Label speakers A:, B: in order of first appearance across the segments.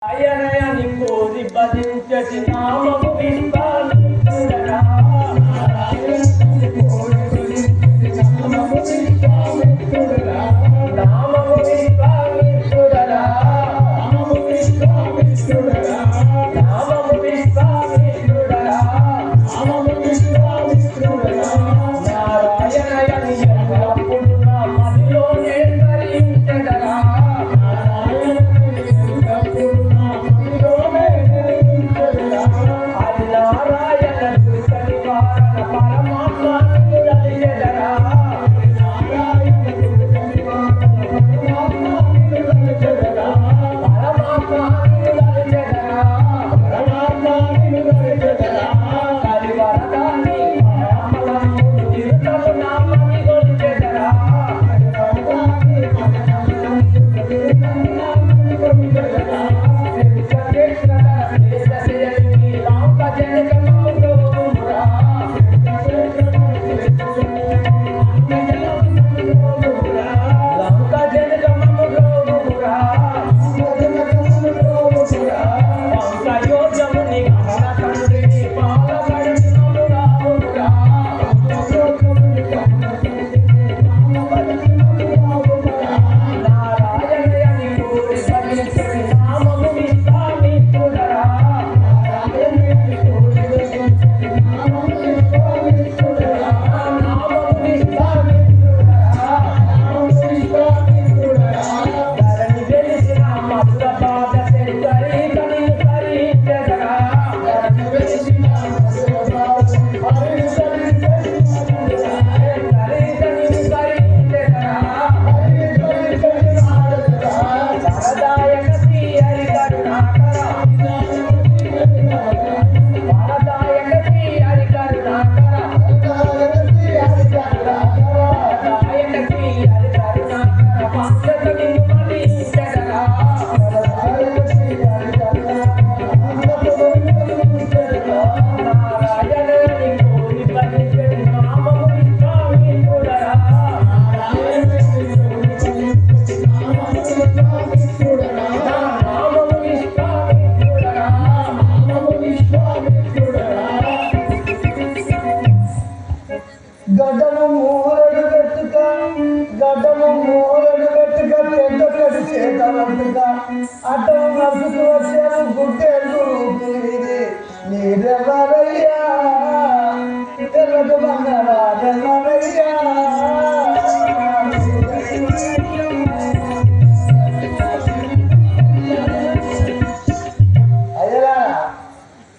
A: ఆయనయని కోరి భజించటి నామము విశ్వామిత్రుడరా నామము విశ్వామిత్రుడరా నామము విశ్వామిత్రుడరా నామము విశ్వామిత్రుడరా నామము విశ్వామిత్రుడరా నారాయణయని ఎల్లప్పుడు నా మదిలోనే ధరించదరా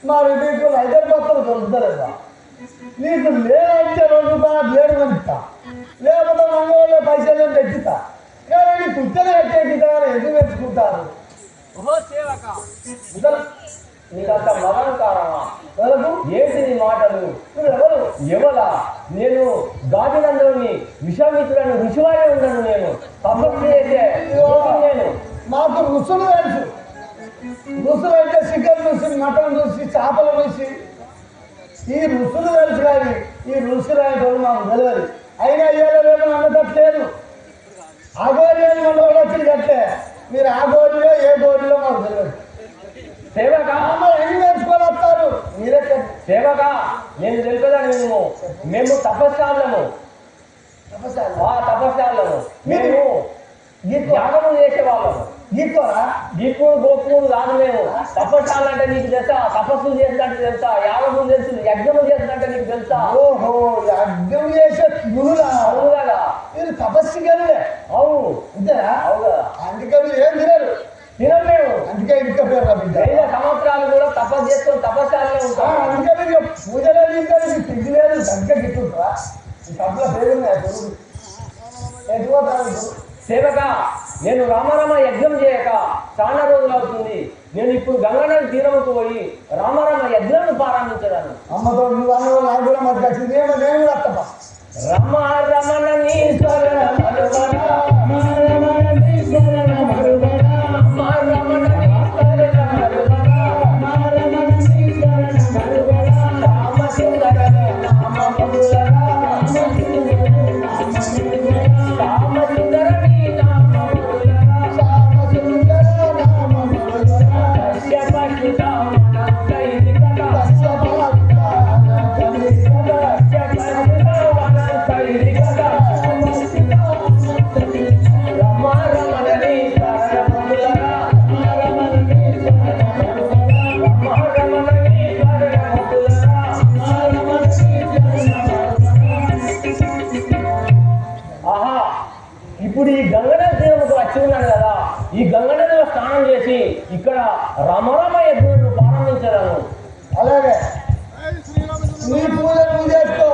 B: మరి నీకు హైదరాబాద్ దొరుకుతలేదా? నీకు లేదంటే లేడు కనిపిస్తా, లేకపోతే మంగళ పైసలు తెచ్చిస్తా. కానీ నీ కుత్తనే కట్టేకితా ఎందుకు తెచ్చుకుంటారు?
A: నీకంత మరణకారమా? ఏంటి నీ మాటలు? ఎవరు ఎవలా? నేను గాజులందరినీ విశ్వామిత్రులను ఋషివారే ఉన్నాను. నేను తపస్సు చేసే నేను.
B: మాకు ఋషులు తెలుసు. ఋషులు అంటే చికెన్ ఋషి, మటన్ ఋషి, చేపల ఋషి, ఈ ఋషులు తెలుసు. కానీ ఈ ఋషులు అనేటోళ్ళు మాకు తెలియదు. అయినా ఏదో అన్నట్లేదు. ఆ గోరి మన వచ్చి కట్టే మీరు ఆ గోరిలో ఏ గోరిలో మాకు తెలియదు.
A: సేవగా
B: ఎన్ని నేర్చుకొని వస్తారు మీరే.
A: సేవగా నేను తెలిపేదా? మేము తపస్సాలము మేము త్యాగము చేసేవాళ్ళము. గీప్పుడు గోపుడు కాదు మేము. తపస్సాలు అంటే నీకు తెలుసా? తపస్సులు చేసినట్టు తెలుసా? యాగములు తెలుసు, యజ్ఞములు చేసినట్టే నీకు తెలుసా?
B: ఓహో, యజ్ఞం చేసే అవునుగా మీరు తపస్సు గనులే.
A: అవును
B: అంతేనా?
A: అవుగా.
B: అందుకే మీరు ఏం తినరు.
A: తినలేము.
B: అందుకే ఇంత పేరు
A: 5 సంవత్సరాలు కూడా తపస్సు చేసుకొని తపస్సాలనే ఉంటాం.
B: అందుకే మీరు పూజ లేదు, ఇంకా మీకు తిండి లేదు. అందుకే గిట్టుంటారా? ఈ సభలో పేరున్నాయి.
A: సేవగా నేను రామరామ యజ్ఞం చేయక చాలా రోజులు అవుతుంది. నేను ఇప్పుడు గంగానది తీరముకు పోయి రామరామ యజ్ఞాన్ని ప్రారంభించడాను.
B: అమ్మతో నాకు కూడా మధ్య వచ్చింది. నేను కూడా అత్తప్ప
A: రమ రమణ ఇప్పుడు ఈ గంగనది తీరముకు వచ్చి ఉన్నాడు కదా, ఈ గంగనదిలో స్నానం చేసి ఇక్కడ రమరమ యజ్ఞులను ప్రారంభించదను.
B: అలాగే నీ పూజ నువ్వు చేసుకో,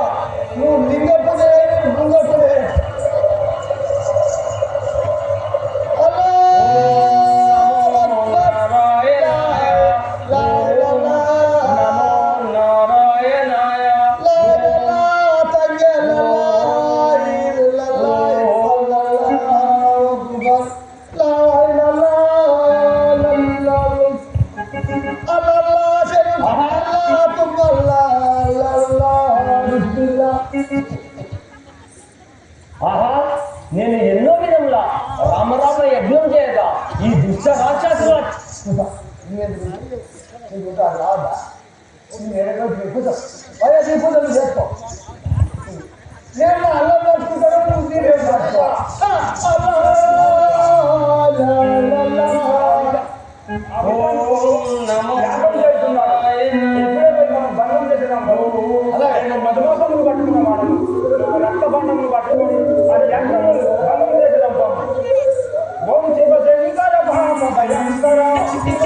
B: నువ్వు లింగ పూజ లింగ పూజ
A: ఆహా, నేను ఎన్నో విధముల రామరామ యజ్ఞం చేయగా ఈ దుష్ట రాక్షసుల
B: పూజలు చేసుకో. నేను అల్లం పట్టుకుంటాను, నువ్వు తీరే పట్టుకో.
C: మధుమోసములు పట్టుకున్న వాడను రక్తబంధములు పట్టుకొని అది యజ్ఞములు భంగం చేసేదాం. ఓం శివ శంకర భామ భయంకర, ఓం శివ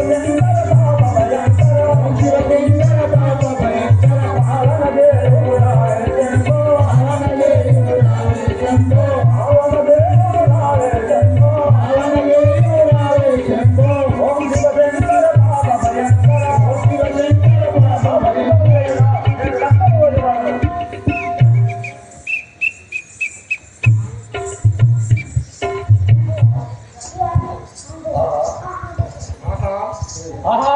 C: శంకర భామ భయంకర, ఓం శివ శంకర భామ భయంకర, పాలన దేవుడాయ జన్మో, పాలన దేవుడాయ జన్మో, పాలన దేవుడాయ జన్మో, పాలన దేవుడాయ జన్మో, ఓం శివ శంకర భామ భయంకర, ఓం శివ శంకర భామ భయంకర.
A: ఆహా,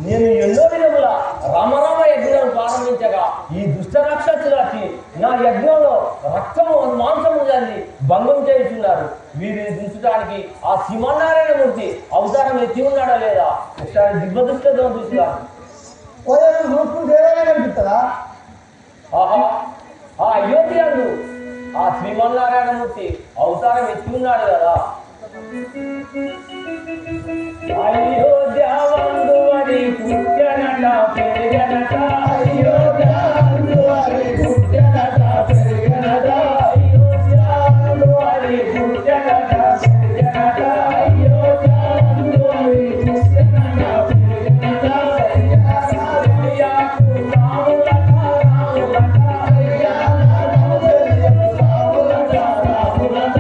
A: నేను ఎన్నో విధముల రామరామ యజ్ఞం ప్రారంభించగా ఈ దుష్ట రాక్షసులకి నా యజ్ఞంలో రక్తము మాంసము జల్లి భంగం చేస్తున్నారు. వీరిని దించడానికి ఆ శ్రీమన్నారాయణమూర్తి అవతారం ఎత్తి ఉన్నాడా లేదా ఒకసారి దివ్యదృష్టితో చూస్తున్నారు.
B: చూసుకుంటే కనిపిస్తుందా?
A: ఆహా, ఆ అయోధ్యందు ఆ శ్రీమన్నారాయణమూర్తి అవతారం ఎత్తి ఉన్నాడు కదా. అయోధ్యవందు అని పుట్టినట పెరిగనట, అయోధ్యవందు అని పుట్టినట పెరిగనట, అయోధ్యవందు అని పుట్టినట పెరిగనట, అయోధ్యవందు అని పుట్టినట పెరిగనట, అయ్యాకు రాములట రాములట, అయ్యాకు రాములట రాములట,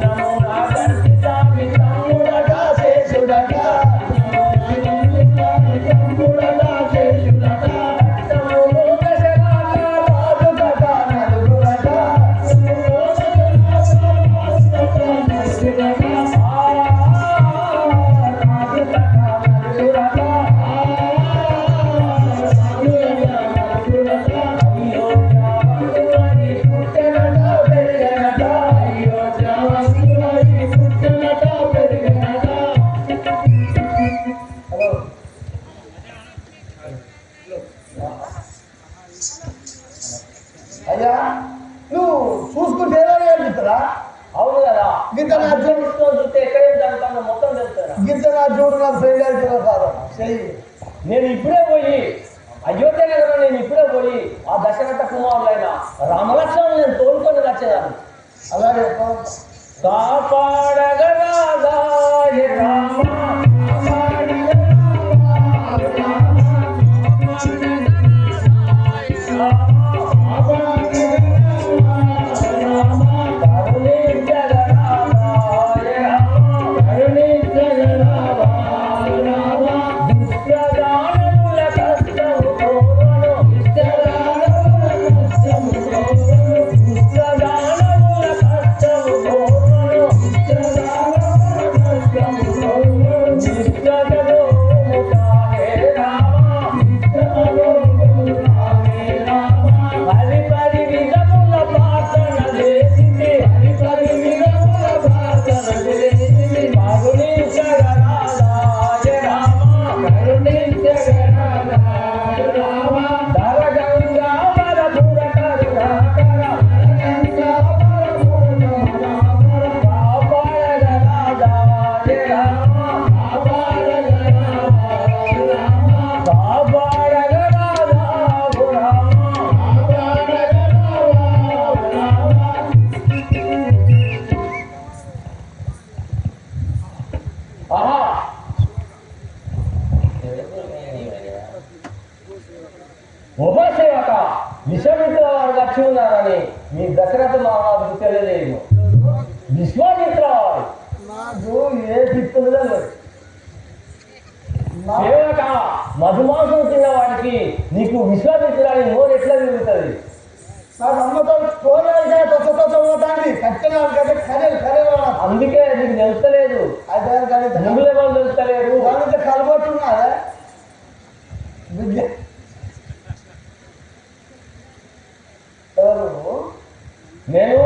A: నమో నాగర్షితామి తమ్ముడట శేషుడట, తమ్ముడట శేషుడట, తమ్ముడు దశరథ రాజుడట నలుగురట,
B: అయ్యా నువ్వు చూసుకుంటే కనిపిస్తుందా?
A: అవును కదా.
B: గింత నా చూడు
A: చూస్తే ఎక్కడేం జరుగుతుందో మొత్తం తెలుస్తారా?
B: గింత నా చూడు నాకు ఫ్రెండ్ అవుతున్నా కాదు చెయ్యి.
A: నేను ఇప్పుడే పోయి అయోధ్య నగరం, నేను ఇప్పుడే పోయి ఆ దశరథ కుమారులైన రామలక్ష్మణులు నేను తోలుకొని వచ్చేదాన్ని.
B: అలాగే
A: కాపాడగరాగాయ రామ, ఆహా ఉపసేవక విశ్వామిత్ర వారు వచ్చి ఉన్నారని మీ దశరథ మహారాజుకు తెలియలేదు. విశ్వామిత్ర వారు
B: నాకు ఏ పిత్తులు
A: సేవక మధుమాసం తిన్న వాడికి నీకు విశ్వామిత్రాన్ని నోరు ఎట్లా తిరుగుతుంది?
B: నాకు అమ్మతో పోరాడిగా పోతాండి కట్టినాడు కదా ఖరీదు
A: అందుకే నీకు తెలుస్తలేదు,
B: అయితే
A: నువ్వులే వాళ్ళు తెలుస్తలేదు.
B: వాళ్ళతో కలబట్టున్నారా విద్య ఎవరు?
A: నేను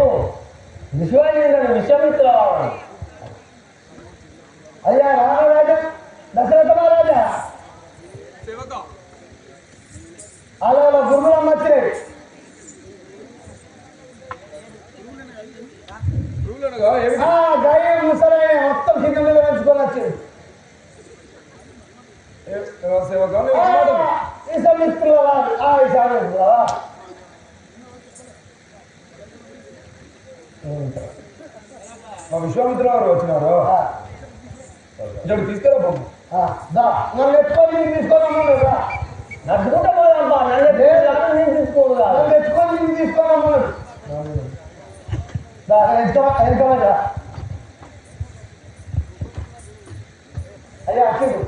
A: విశ్వామిత్ర వాడిని.
B: అయ్యా రామరాజా దశరథ మహారాజా అలా గురువులమ్మ వచ్చినాయి. గాయ ముసలైన మొత్తం కింద మీద పెంచుకొని వచ్చింది. విశ్వామిత్రుల వారు విశ్వామిత్రులవా
C: విశ్వామిత్ర గారు వచ్చినారు. ఇక్కడ తీసుకురా బాబు.
B: నన్ను ఎత్తుకొని తీసుకొని
A: నడుచుకుంటా పోదాంపా, నేను తీసుకోడు కాదు.
B: నన్ను ఎత్తుకొని తీసుకొని అమ్మన్నాడు. ఎంత అయ్యా అచ్చిండు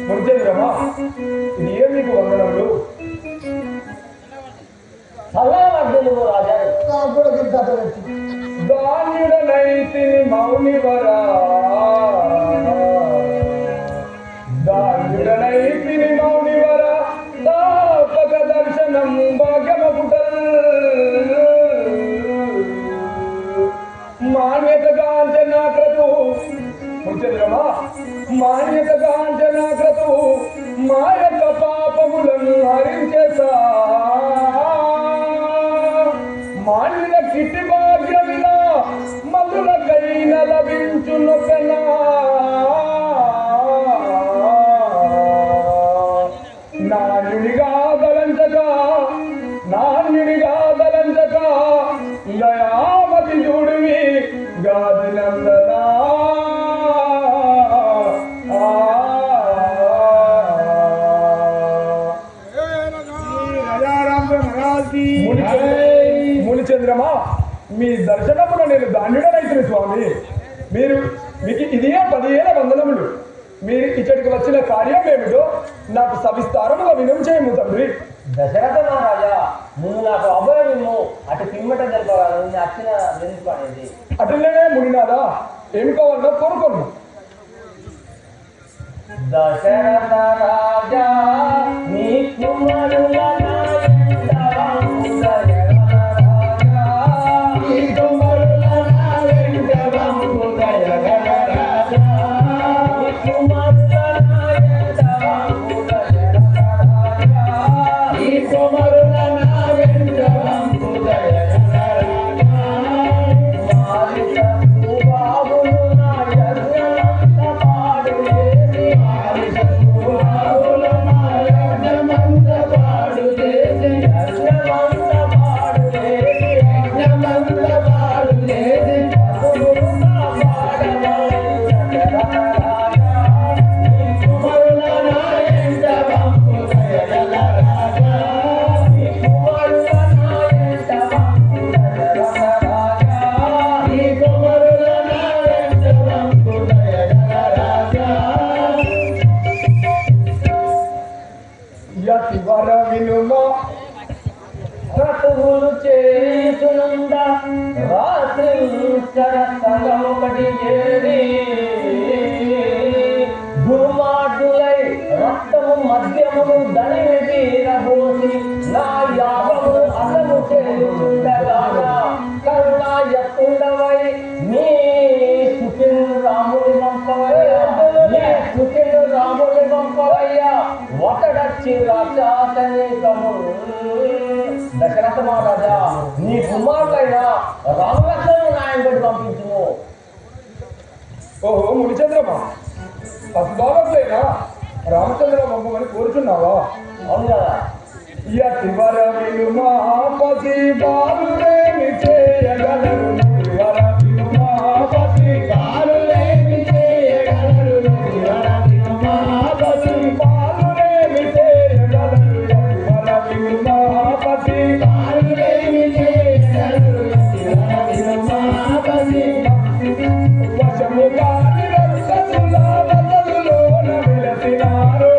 C: మునిచంద్రమా, ఇది ఏం నీకు వందనములు?
A: సలహాలు రాజా.
B: నాకు కూడా గిరిజాత వచ్చింది.
C: దాన్యుడనైతిని మౌనివరా, దాన్యుడనైతిని మౌనివరా, తాపక దర్శనం భాగ్యమపుటల్ మాన్యత కాంచనాక్రతు. మునిచంద్రమా, మాన్యత కాంచనాక్రతు మాయక పాపములను హరించేసా మాన్యుల కిటి భాగ్యమిన మధులకైన లభించునొకనా. నాన్యునిగా దలంచక దయామతి చూడివి గాదినందనా. మునిచంద్రమా, మీ దర్శనములో నేను ధాన్యుడనైతుని స్వామి. మీకు ఇదే 10,000 వందనములు. మీరు ఇక్కడికి వచ్చిన కార్యం ఏమిటో నాకు సవిస్తారముగా వినం చేయము తండ్రి.
A: దశరథ మహారాజా, నువ్వు నాకు అభయం ఇమ్ము, అటు పిమ్మట జరపగలను. నేను అచ్చిన వెనుకనేది
C: అటులేనే మునినాదా, ఏమి కావాలన్నా కోరుకోను.
A: దశరథ రాజా నీ కుమారుల క్రతువులు చేయుచునుండ రాత్రి ఒకటి చేరి దుర్మార్గులై రక్తము మద్యమును దళిని తీరబోసి నా యాగము అసలు చేయుచుండగాన కరుణ ఎత్తుండవై నీ సుఖిన్ రాముని పంపవయ్యా, నీ సుఖిన్ రాముని పంపవయ్యా. ఒకడచ్చి రాక్షసనేకము. దశరథ మహారాజా, నీ కుమారుడైన రామలక్ష్మణుని నాయకుడు పంపించుము.
C: ఓహో మునిచంద్రమా, పసుబాబట్లేనా రామచంద్ర పంపమని కోరుచున్నావా?
A: అవును కదా.
C: యతివర విలుమా పసి బాలురేమి చేయగలరు వశముగాని రాక్షసుల వసతులోన వెలసినారు.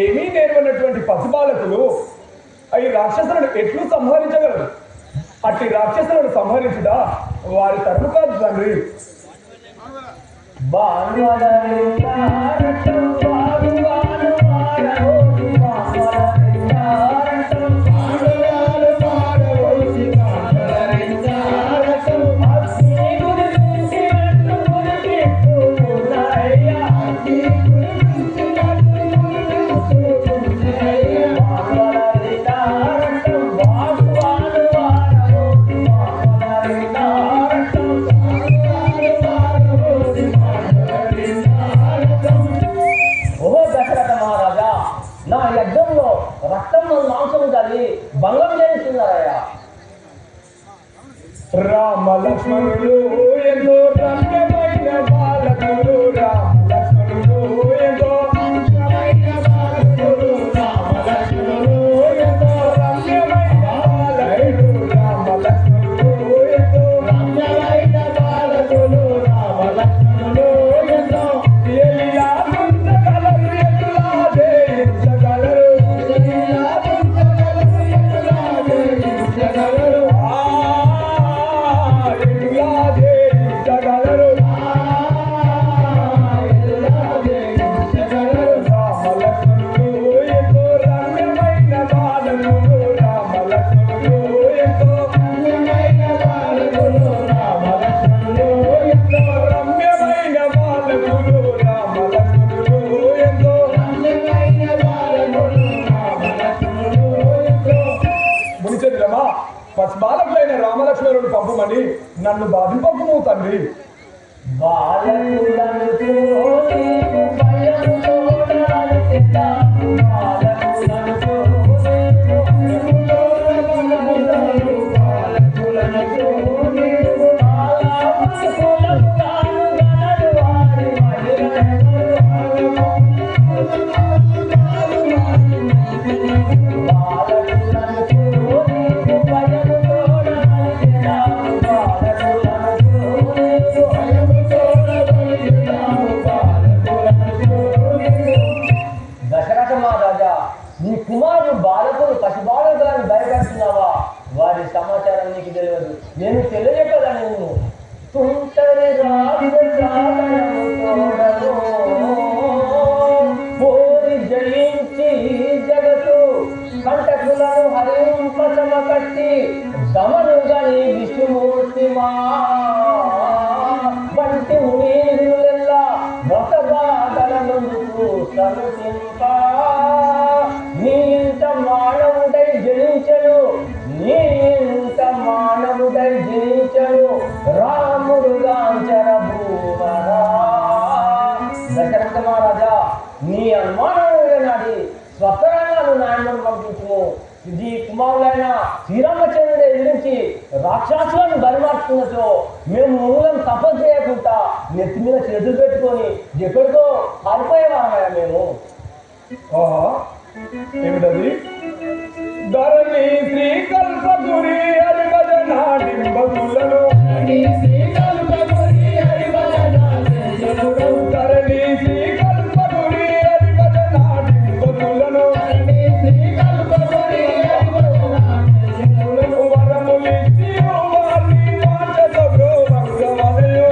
C: ఏమీ నేర్వనటువంటి పసిబాలకులు ఈ రాక్షసులను ఎట్లు సంహరించగలరు? అట్టి రాక్షసులను సంహరించుదా వారి తరపు కాదు తండ్రి.
A: నా యజ్ఞంలో రక్తం మాంసము తల్లి భంగం చేస్తున్నారయ్యా.
C: రామ లక్ష్మణులు ఎంతో రమ్యమైన బాలకులు. రామ లక్ష్మణులు ఎంతో రమ్యమైన బాలకులు. రామ లక్ష్మణులు ఎంతో రమ్యమైన బాలకులు. రామ లక్ష్మణులు ఎంతో రమ్యమైన బాలకులు. రామ లక్ష్మణులు ఎంతో ఎలియా పుంజగలరు ఎటులా జయించగలరు. ఎలియా పుంజగలరు ఎటులా జయించగలరు. బాలకులైన రామలక్ష్మణుడు పంపమని నన్ను బాధింపము తండ్రి.
A: నీ కుమారుడు బాలకులు పసిబాలకులను భయపెడుతున్నావా? వారి సమాచారం నీకు తెలియదు, నేను తెలియకదా నేను తుంటరి పోరి జయించి జగత్తు కంటకులను హరింపచమ కట్టి దమనుగని విష్ణుమూర్తి మా వంటి మునీరులెల్లా వ్రతబాధలనందుకు సనుతింప నీ ఇంత మానవుడై జనించను. నీ ఇంత మానవుడై జనించను రాముడు గాంచర భూమరా. దశరథ మహారాజా, నీ అనుమానములే నాడి స్వతరంగా నాయనను పంపించుము. ఇది కుమారులైన శ్రీరామచంద్రుడు ఎదిరించి రాక్షసులను బలిమార్చుకున్నచో మేము మూలం తపస్సు చేయకుండా నెత్తి మీద చేతులు పెట్టుకొని ఎక్కడికో పారిపోయేవారమయ్యా మేము.
C: ఏమిటది? ధరణి శ్రీకల్పగురి హరిభజనాడింబగులను. ధరణి శ్రీకల్పగురి హరిభజనాడింబగులను. వరములిచ్చి వారిని వాంఛత బ్రోవంగవలయు.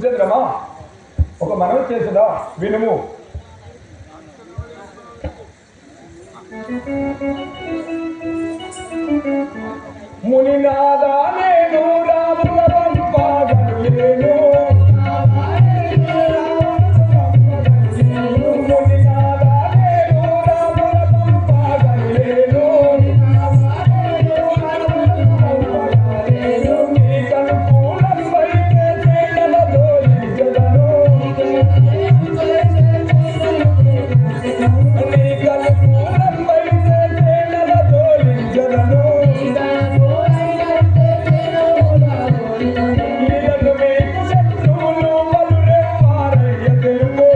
C: చంద్రమా, ఒక మనవి చేసినా వినుము. మునినాదా నేను రాముల పంపగను లేను మునినాదా నేను రాముల పంపగను లేను నీకను పూలం వైతే చేతల దోయించదను నీకను పూలం వైతే చేతల దోయించదను ఈయన మీకు శత్రువులు బలురే వారయ్య తెలుగు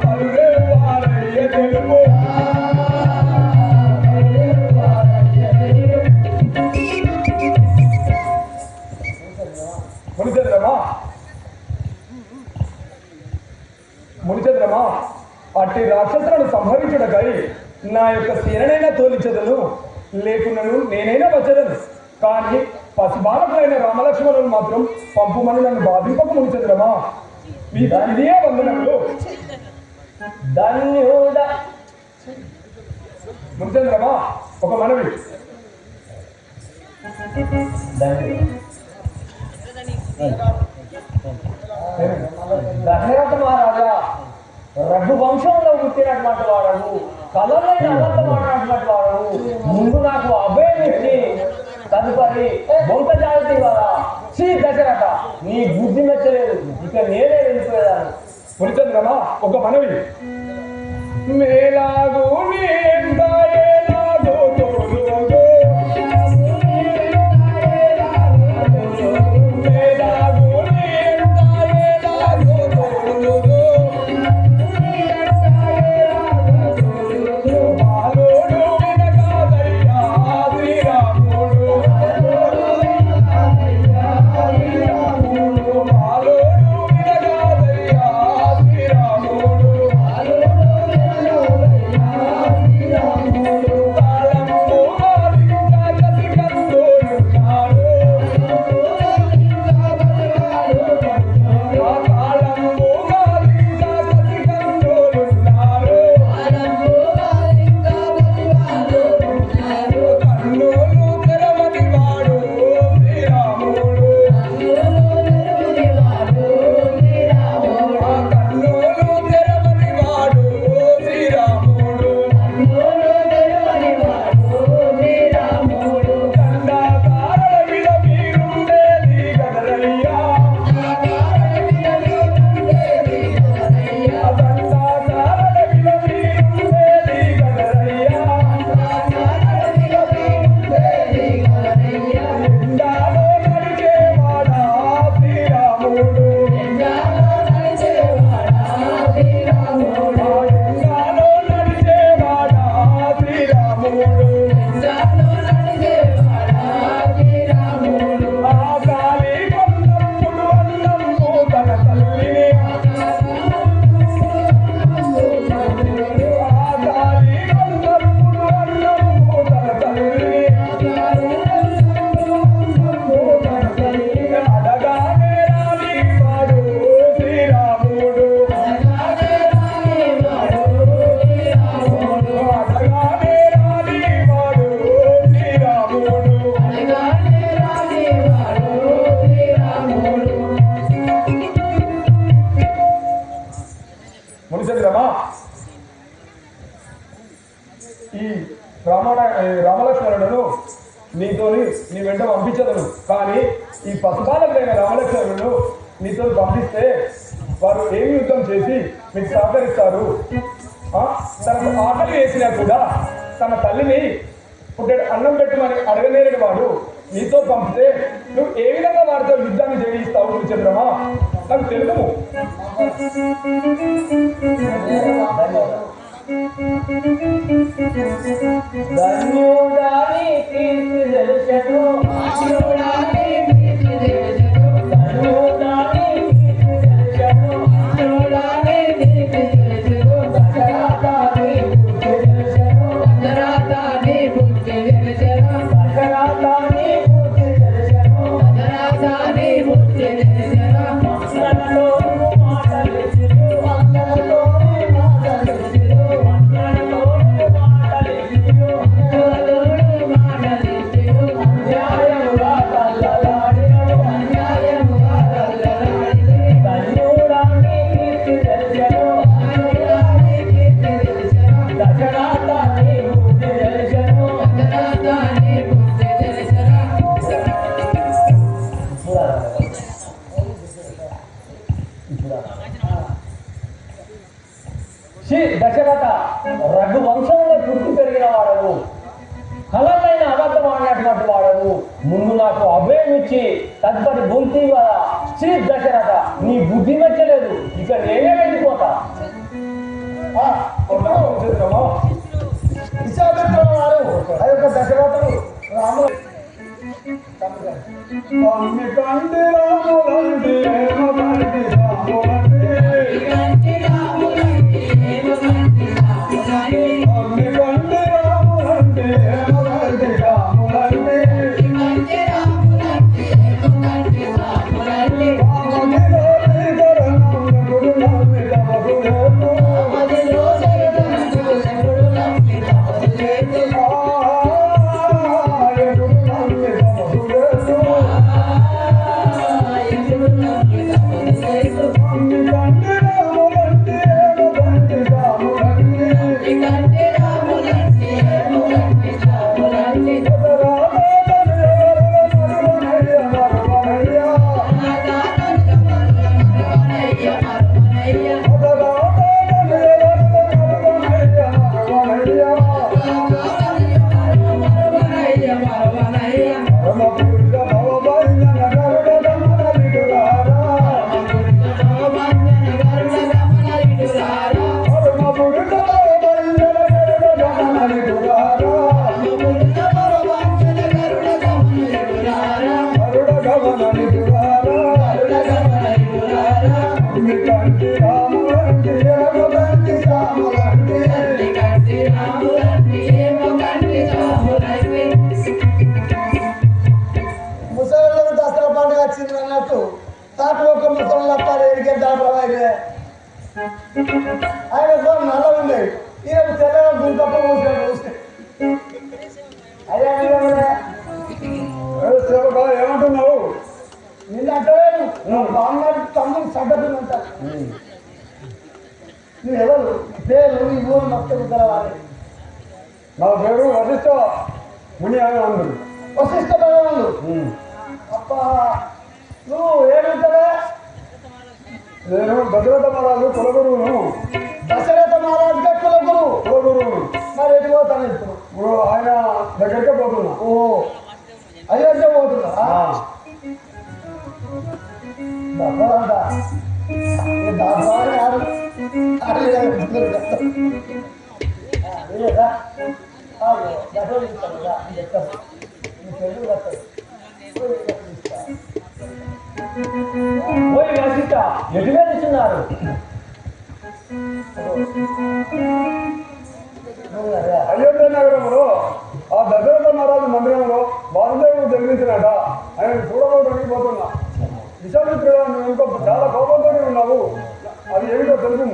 C: బలురే వారయ్య తెలుగు మునిచంద్రమా అట్టి రాక్షసులను సంహరించుటకై నా యొక్క సేననైనా తోలించదను లేకున్నను నేనైనా వచ్చదను కానీ పసిబాలకులైన రామలక్ష్మణులు మాత్రం పంపుమని నన్ను బాధింపక మునిచంద్రమా మీకు ఇదే వందనములు
A: ధన్యుడ
C: మునిచంద్రమా ఒక మనవి
A: దశరథ మహారాజా రఘువంశంలో పుట్టినటువంటి వాడవు కలమైన అనంతమైనటువంటి వాడవు ముందు నాకు అభయం ఇచ్చి తదుపరి బొంత జాగ్రత్త ఇవ్వాలా శ్రీ దశరథ నీ బుద్ధి మెచ్చలేదు ఇక నేనే వెళ్ళిపోయేదాన్ని
C: మునిచంద్రమా ఒక మనవి మేలాగు నీ ఎందాయేలాగో తోడుగో మేలాగు నీ ఎందాయేలాగో తోడుగో మాలోడు వినగాదయ్యా శ్రీరాముడు మాలోడు వినగాదయ్యా శ్రీరాముడు మునిచంద్రమా ఈ రామలక్ష్మణులను నీతోని నీ వెంట పంపించదను కానీ ఈ పశుపాలకులైన రామలక్ష్మణులను నీతో పంపిస్తే వారు ఏమి యుద్ధం చేసి మీకు సహకరిస్తారు తనకు ఆకలి వేసినా కూడా తన తల్లిని పుట్టెడు అన్నం పెట్టమని అడగలేని వాడు నీతో పంపితే నువ్వు ఏ విధంగా వారితో యుద్ధాన్ని చేయిస్తావు మునిచంద్రమా నాకు తెలుసు
A: ధన్యుడాని కీర్తి తెలుసెను ధన్యుడాని కీర్తి తెలుసెను ధన్యుడాని కీర్తి తెలుసెను ధన్యుడాని కీర్తి తెలుసెను దశరథాని బుద్ధి తెలుసెను దశరథాని బుద్ధి తెలుసెను దశరథాని బుద్ధి తెలుసెను దశరథాని బుద్ధి తెలుసెను మాటలు మాటలు దశరథ రఘువంశంలో పుట్టి పెరిగిన వాడవు, కలలైన అబద్ధం ఆడినటువంటి వాడవు, ముందు నాకు అభయం ఇచ్చి తదుపరి బుద్ధి కదా. శ్రీ దశరథ నీ బుద్ధి మెచ్చలేదు, ఇక నేనే వెళ్ళిపోతా.
B: విశాఖపట్నం వారు ఆ యొక్క దశరథుడు రాముడు ముసలి దసరా పండుగ వచ్చింది అన్నట్టు తాటి ఒక ముసలి వస్తారు ఎడికే దాపలే ఆయన నల్ల ఉంది ఈయన తెల్లగా గుంకప్ప మూసాడు చూస్తే అదే ఏమంటున్నావు నిన్న అంటలేదు బాగున్నాడు తమ్ముడు సడ్డపిల్లంటారు. నువ్వు ఎవరు పేరు ఈ ఊరు మొత్తం తెలవాలి.
C: నా పేరు వశిష్ఠ ముని అని అందరు.
B: వశిష్ఠ భగవానుడు అప్ప నువ్వు ఏడుంటావా?
C: నేను దశరథ మహారాజు కులగురువును.
B: దశరథ మహారాజుగా కులగురువును. మరి ఎటు పోతాను ఇప్పుడు?
C: ఆయన దగ్గరికే పోతున్నా.
B: ఓ అయోధ్య పోతున్నా.
A: పోయి వశిష్ఠ ఎటు వెళ్తున్నారు?
C: అయోధ్య నగరంలో ఆ దశరథ మహారాజు మందిరంలో వాసుదేవుడు జన్మించినట. ఆయన చూడబోడానికి పోతున్నా. విశామిత్రుడు నువ్వు ఇంకో చాలా కోపంతో ఉన్నావు, అది ఏమిటో తెలుసు.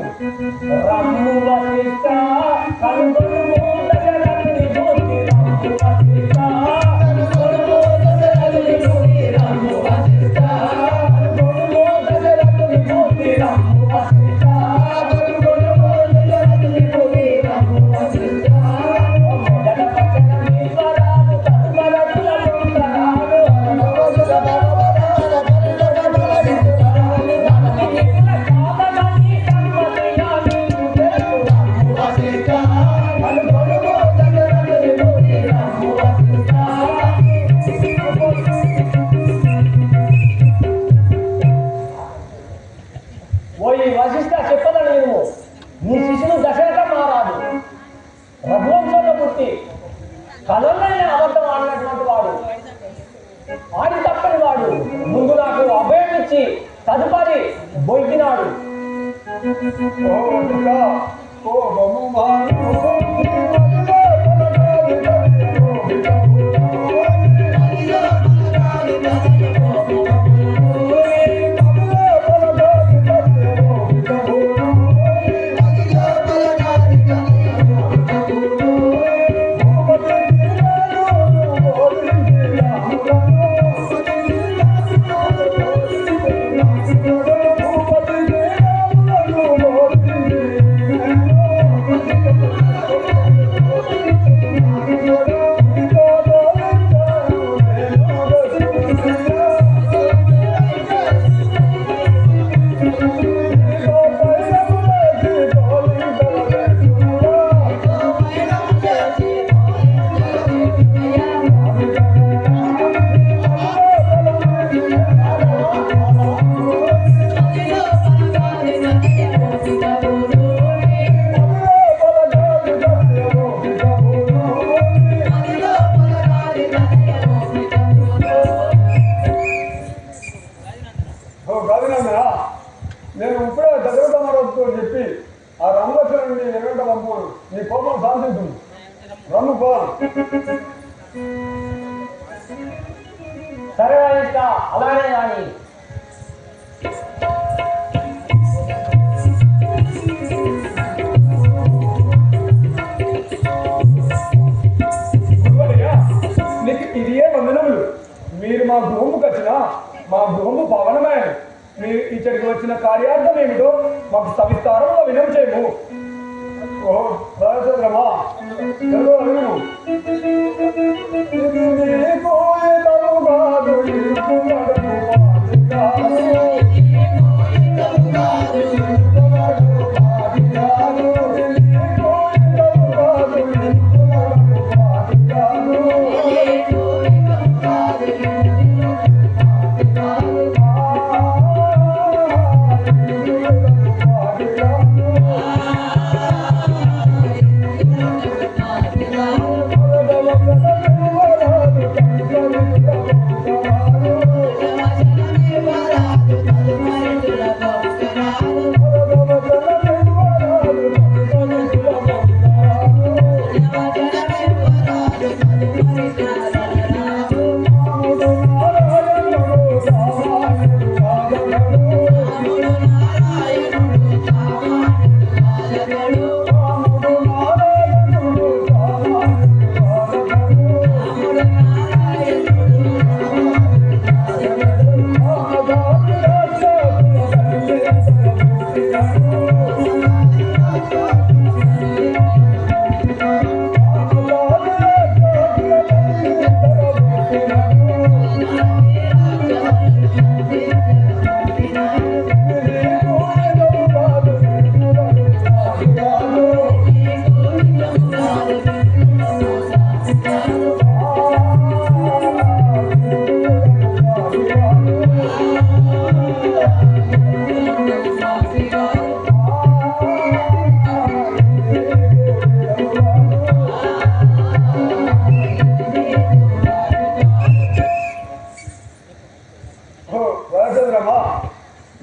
A: రమ్ము వశిష్ఠ కనుగొనుము దశరథుని జ్యోతి. రమ్ము వశిష్ఠ కనుగొనుము దశరథుని జ్యోతి. రమ్ము వశిష్ఠ కనుగొనుము దశరథుని జ్యోతి. రమ్ము వశిష్ఠ కనుగొనుము దశరథుని జ్యోతి. రమ్ము వశిష్ఠ మొదట పచ్చనీశ్వరాలు తత్పరతులకుంటరాలు. ఓయి వశిష్ఠ చెప్పదని నువ్వు నీ శిష్యుడు దశరథ మహారాజు రఘువంశంలో పుట్టి కలలైన అబద్ధం ఆడినటువంటి వాడు, ఆడి తప్పని వాడు, ముందు నాకు అభయం ఇచ్చి తదుపరి బొయ్యినాడు.
C: నీ వెంట పంపు నీ కోపం శాంతించును రమ్ము పోదాం.
A: సరే ఇంకా అలానే కానీ
C: నీకు ఇదే వందనములు. మీరు మా గృహముకు వచ్చిన మా గృహము పవనమైన మీరు ఇచ్చడికి వచ్చిన కార్యార్థం ఏమిటో మాకు సవిస్తారంగా వినం చేయము. ఓ రాజేంద్రమా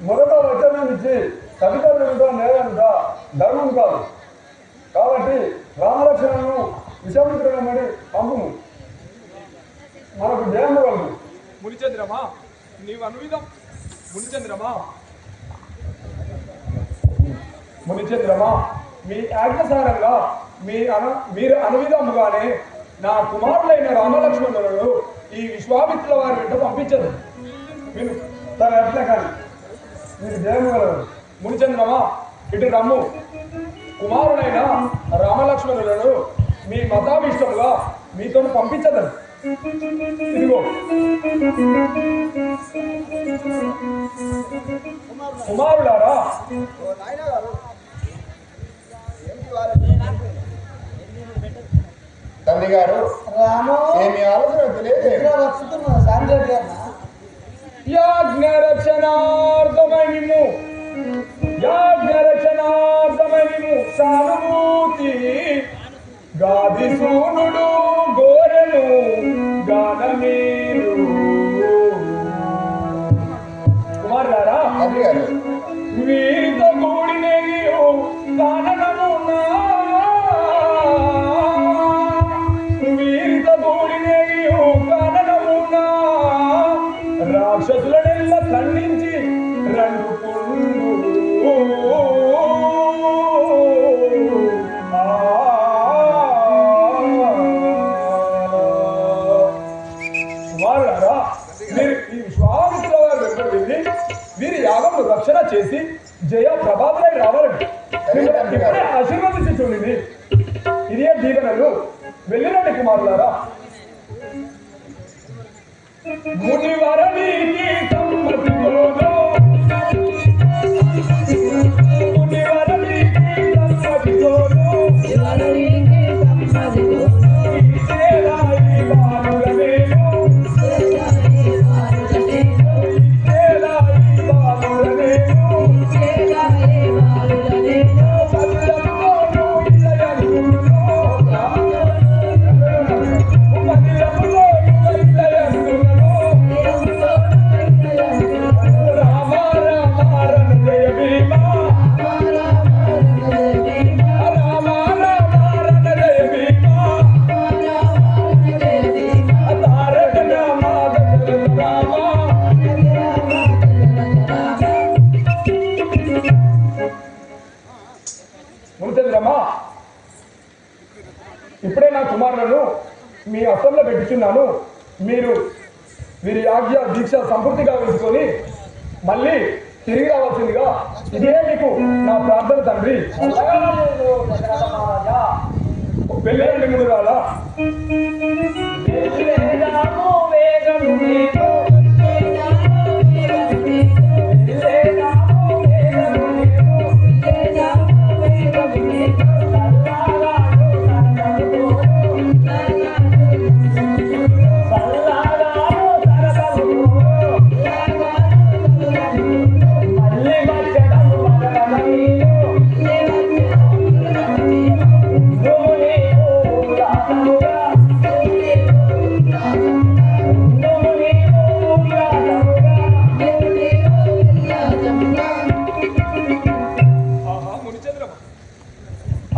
C: మొదట వచనం ఇచ్చి కవితలుగా నేరంగా ధర్మం కాదు కాబట్టి రామలక్ష్మణను విషమిత్రుడమని పంపుము మనకు జయము కలుగు.
D: మునిచంద్రమా నీవు అనువిధం
C: మునిచంద్రమా మీ ఆజ్ఞసారంగా మీరు అనువిధముగానే నా కుమారులైన రామలక్ష్మణులను ఈ విశ్వామిత్రుల వారి వెంట పంపించదు. మీరు తన ఎట్లా కానీ మీరు జయము కలరు. మునిచంద్రమా ఇటు రమ్ము. కుమారుడైన రామలక్ష్మణులను మీ మతాభిష్టముగా మీతో పంపించదు. ఇదిగో కుమారులారా
B: తండ్రి గారు ఏమి ఆలోచన తెలియదు.
C: యాజ్ఞరక్షణార్థమైము సానుభూతి గాది సూనుడు గోరెను గానమీరు. కుమారులారా వీరితో కూడినయు కాననమునా రాక్షసులనెల్ల ఖండించి రెండు కుమారులారా మీరు ఈ విశ్వామిత్రుల వారి వెంట వెళ్ళి వీరి యాగమును రక్షణ చేసి జయ ప్రభాతులై రావాలండి. ఇప్పుడే ఆశీర్వదించి చూడండి. ఇదే దీవెనలు. వెళ్ళిరండి కుమారులారా. మునివరవీకి సమ్మతితోను
D: మునిచంద్రమా, ఇప్పుడే నా కుమారులను మీ అస్తంలో పెట్టుచున్నాను. మీరు వీరి ఆజ్ఞ దీక్ష సంపూర్తిగా ఉంచుకొని మళ్ళీ తిరిగి రావాల్సిందిగా ఇదే మీకు నా ప్రార్థన తండ్రి. వెళ్ళండి ముందు రాలా.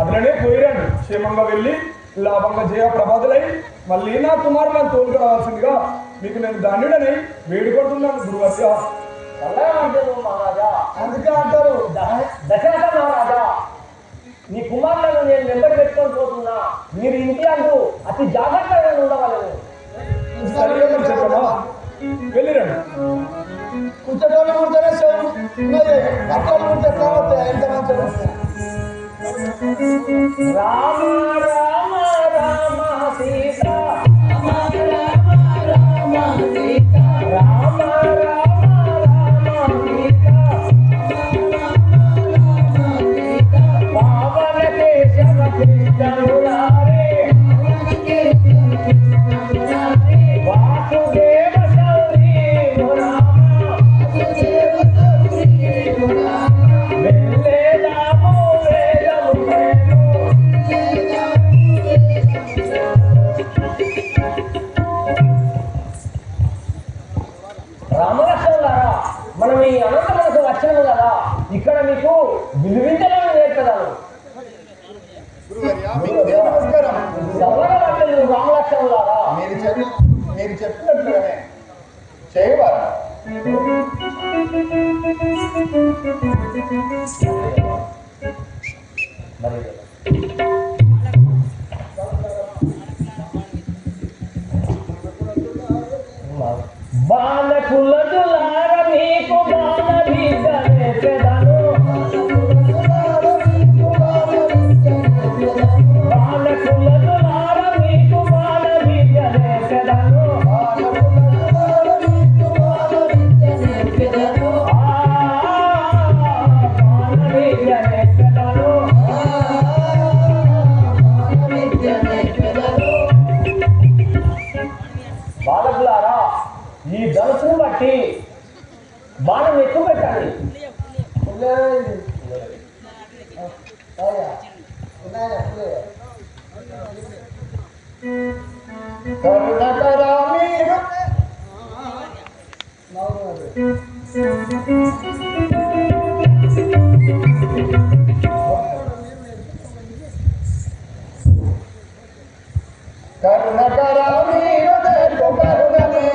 D: అట్లనే పోయిరాను. క్షేమంగా వెళ్ళి లాభంగా జయ ప్రభాతులై మళ్ళీ నా కుమారులను తోలుకు రావాల్సిందిగా మీకు నేను దండుడని వేడుకుంటున్నాను గురువర్య.
A: మహారాజా,
B: అందుకే అంటారు
A: దశరథ మహారాజా, నీ కుమారులను నేను వెంబడి పెట్టుకొని పోతున్నా. మీరు ఇంటి అంటూ అతి జాగ్రత్తగా ఉండగలరు.
D: వెళ్ళిరండి.
B: కూర్చోటోళ్ళు ఉంటేనే సేవలు అక్కలు ఉంటే ఎట్లా వస్తాయి? ఎంత మంచిగా
A: రామ రామ రామ సీత, రామ రామ సీత, పావన కేశవ కృష్ణమురారే, వాసుదేవ శౌరీ రామ, వెళ్ళేదాము వేదము మేము. రామలక్ష్మణులారా, మనం ఈ అనంతములకు వచ్చాము కదా, ఇక్కడ మీకు విలువించలను నేర్పదాను.
B: నమస్కారం.
A: గౌరవవంతులు రామలక్ష్మణులారా,
B: మీరు చెప్పినట్లుగానే చేయవారా?
A: బాలకులదులార మీకు బాల భీతనే పెదను, బాలకులదులార మీకు బాల భీతనే పెదను, బాలకులారా, ఈ ధనుసును బట్టి బాణం ఎక్కువ పెట్టండి.
B: కరుణకరా మీరు కరుణకరా మీరు కరుణమే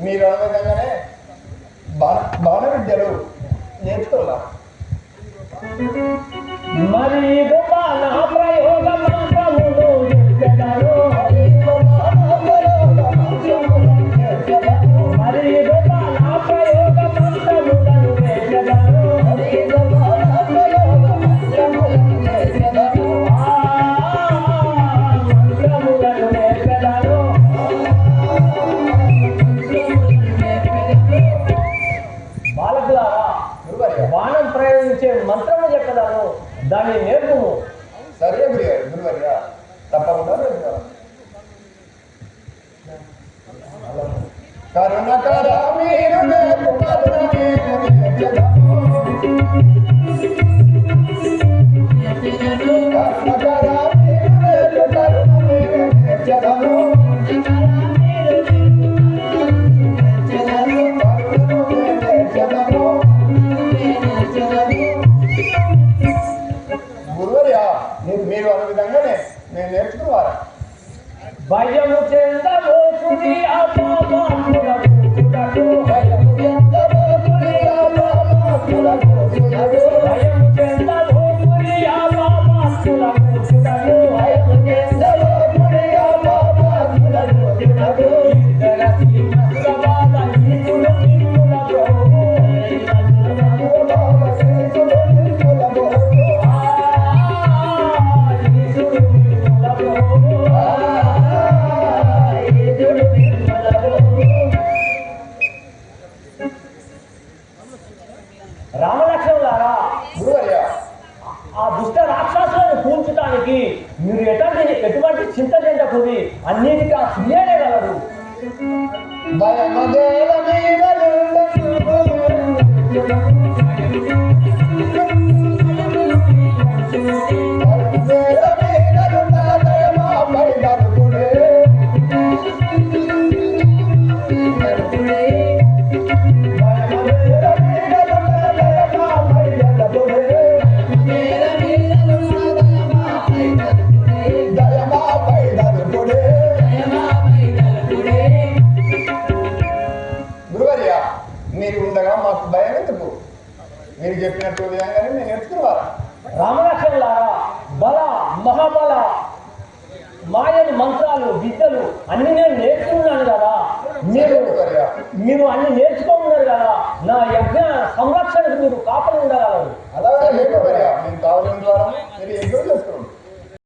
B: మీరు అన్న విధంగానే బాణ విద్యలు నేర్చుకోవాలా?
A: మరి బాణ ప్రయోగ మంత్రములు చెప్పెదరు, మరి బాణ ప్రయోగ మంత్రములను చెప్పెదరు, మంత్రములను నేర్పెదరు. బాలకులారా, బాణం ప్రయోగించే మంత్రము చెప్పదాను, దాన్ని నేర్పుము.
B: సరే గురువర్య, తప్పకుండా నేర్చుకోవాలి. కరుణకరా మీరు
A: రామలక్ష్మణులారా,
C: గురువర్య
A: ఆ దుష్ట రాక్షసులను కూల్చడానికి మీరు ఎటువంటి చింత చెందకూడి అన్నిటికీ ఆ శ్రీయనే గలరు.
B: భయమదేల మీదలు
C: గురువర్య మీరు ఉండగా మాకు భయం ఎందుకు? మీరు చెప్పినట్టు విధంగానే నేను నేర్చుకున్నారా?
A: రామలక్ష్మణులారా, బల మహాబల మాయలు మంత్రాలు విద్యలు అన్ని నేను నేర్చుకున్నాను కదా. మీరు అన్ని నేర్చుకోమన్నారు కదా. నా యజ్ఞ సంరక్షణకు మీరు కాపలు ఉండగలరు.
C: అలాగే గురువర్య, మేము కావాలని ద్వారా మీరు ఎన్నో చేసుకున్నాం.